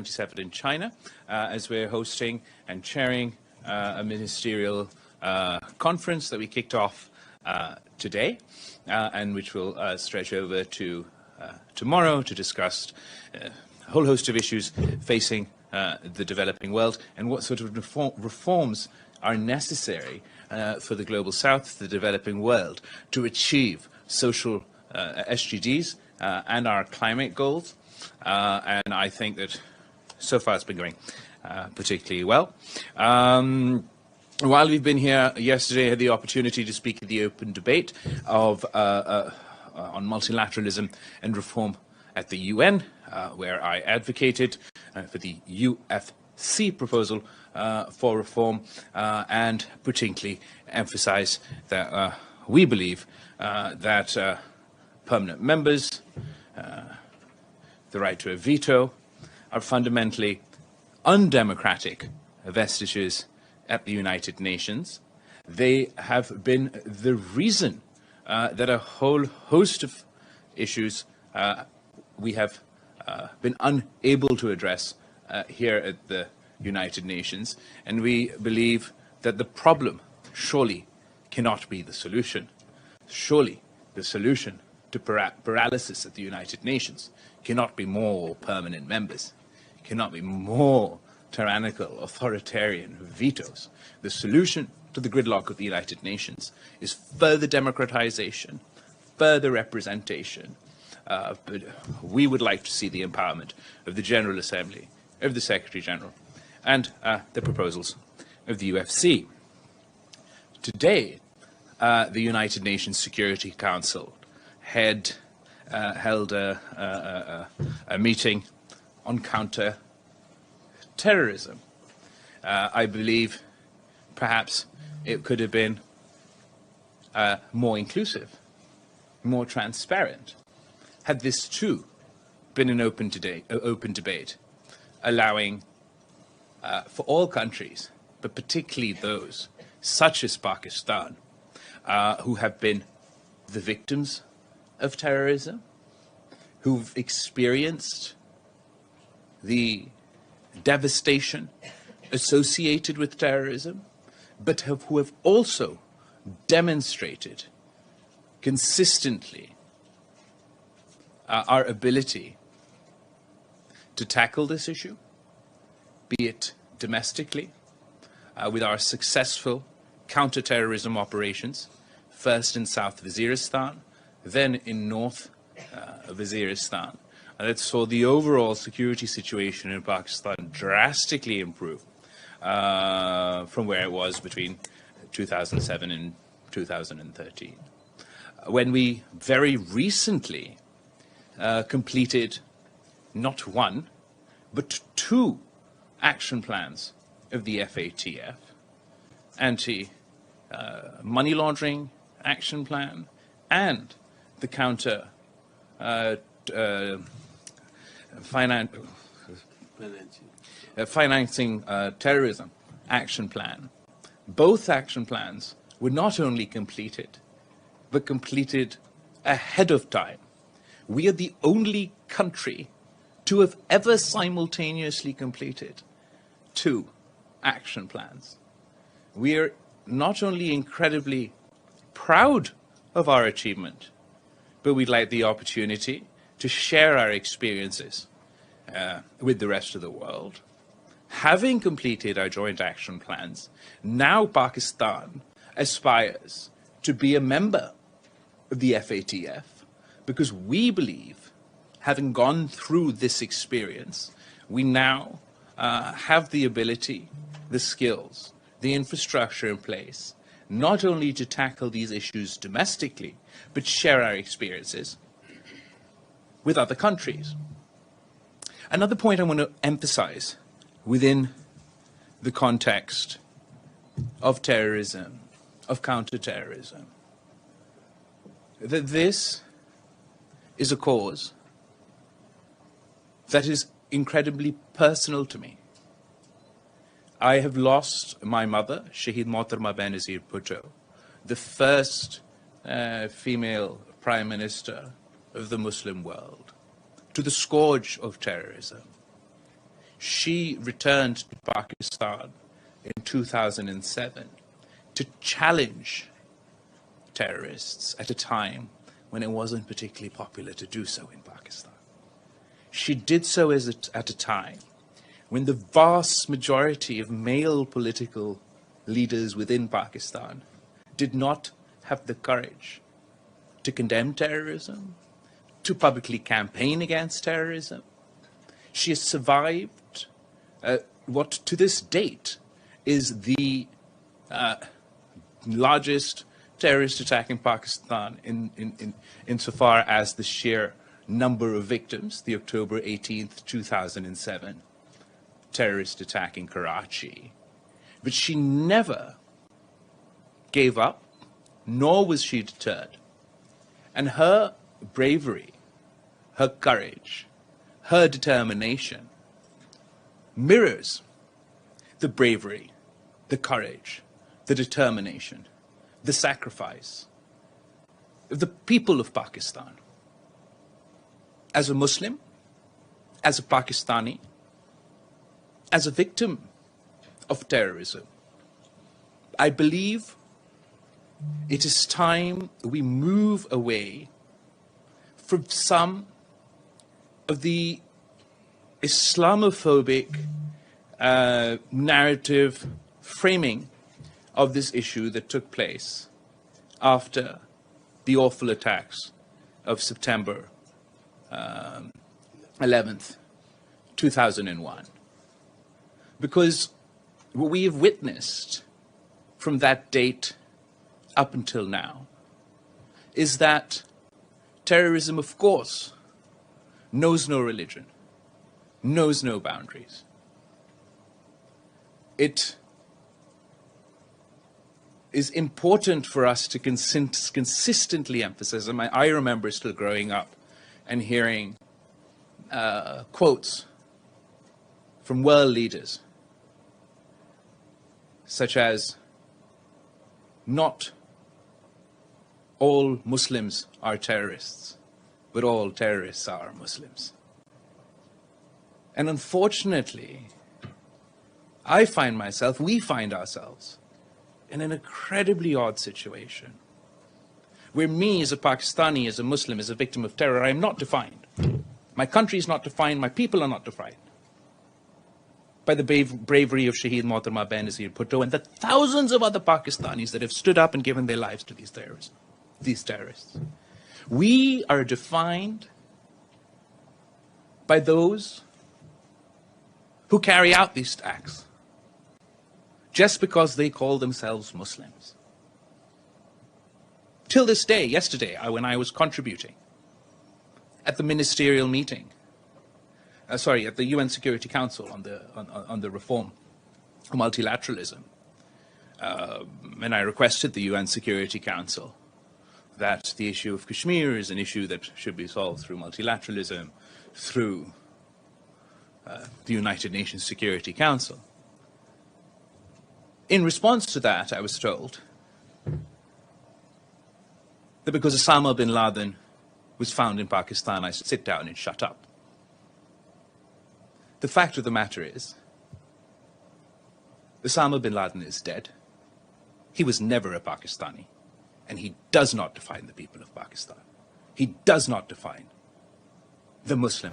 77 in China, as we're hosting and chairing a ministerial conference that we kicked off today, and which will stretch over to tomorrow to discuss a whole host of issues facing the developing world and what sort of reforms are necessary for the global south, the developing world, to achieve social SDGs and our climate goals. And I think that so far it's been going particularly well. While we've been here yesterday, I had the opportunity to speak at the open debate on multilateralism and reform at the UN, where I advocated for the UFC proposal for reform and particularly emphasize that we believe that permanent members, the right to a veto, are fundamentally undemocratic vestiges at the United Nations. They have been the reason that a whole host of issues we have been unable to address here at the United Nations, and we believe that the problem surely cannot be the solution. Surely the solution to paralysis at the United Nations cannot be more permanent members, cannot be more tyrannical, authoritarian vetoes. The solution to the gridlock of the United Nations is further democratization, further representation. But we would like to see the empowerment of the General Assembly, of the Secretary General, and the proposals of the UFC. Today, the United Nations Security Council held a meeting on counter-terrorism. I believe perhaps it could have been more inclusive, more transparent, had this too been an open debate, allowing for all countries, but particularly those such as Pakistan, who have been the victims of terrorism, who've experienced the devastation associated with terrorism, but who have also demonstrated consistently our ability to tackle this issue, be it domestically, with our successful counter-terrorism operations, first in South Waziristan, then in North Waziristan, that saw the overall security situation in Pakistan drastically improve from where it was between 2007 and 2013. When we very recently completed not one, but two action plans of the FATF, anti-money laundering action plan and the counter financing terrorism action plan. Both action plans were not only completed, but completed ahead of time. We are the only country to have ever simultaneously completed two action plans. We are not only incredibly proud of our achievement, but we'd like the opportunity to share our experiences with the rest of the world. Having completed our joint action plans, now Pakistan aspires to be a member of the FATF because we believe, having gone through this experience, we now have the ability, the skills, the infrastructure in place, not only to tackle these issues domestically, but share our experiences with other countries. Another point I want to emphasize within the context of terrorism, of counterterrorism, that this is a cause that is incredibly personal to me. I have lost my mother, Shaheed Mohtarma Benazir Bhutto, the first female Prime Minister of the Muslim world, to the scourge of terrorism. she returned to Pakistan in 2007 to challenge terrorists at a time when it wasn't particularly popular to do so in Pakistan. She did so at a time when the vast majority of male political leaders within Pakistan did not have the courage to condemn terrorism, to publicly campaign against terrorism. She has survived what to this date is the largest terrorist attack in Pakistan insofar as the sheer number of victims, the October 18th, 2007 terrorist attack in Karachi. But she never gave up, nor was she deterred. And her bravery, her courage, her determination mirrors the bravery, the courage, the determination, the sacrifice of the people of Pakistan. As a Muslim, as a Pakistani, as a victim of terrorism, I believe it is time we move away from some of the Islamophobic narrative framing of this issue that took place after the awful attacks of September 11th, 2001. Because what we have witnessed from that date up until now is that terrorism, of course, knows no religion, knows no boundaries. It is important for us to consistently emphasize, and I remember still growing up and hearing quotes from world leaders such as, not all Muslims are terrorists, but all terrorists are Muslims. And unfortunately, we find ourselves in an incredibly odd situation where me as a Pakistani, as a Muslim, as a victim of terror, I am not defined. My country is not defined, my people are not defined by the bravery of Shaheed Mohtarma Benazir Bhutto and the thousands of other Pakistanis that have stood up and given their lives to these terrorists. We are defined by those who carry out these acts just because they call themselves Muslims. Till this day, yesterday, when I was contributing at the ministerial meeting, at the UN Security Council on the reform of multilateralism, and I requested the UN Security Council that the issue of Kashmir is an issue that should be solved through multilateralism, through the United Nations Security Council. In response to that, I was told that because Osama bin Laden was found in Pakistan, I should sit down and shut up. The fact of the matter is, Osama bin Laden is dead. He was never a Pakistani, and he does not define the people of Pakistan. He does not define the Muslim.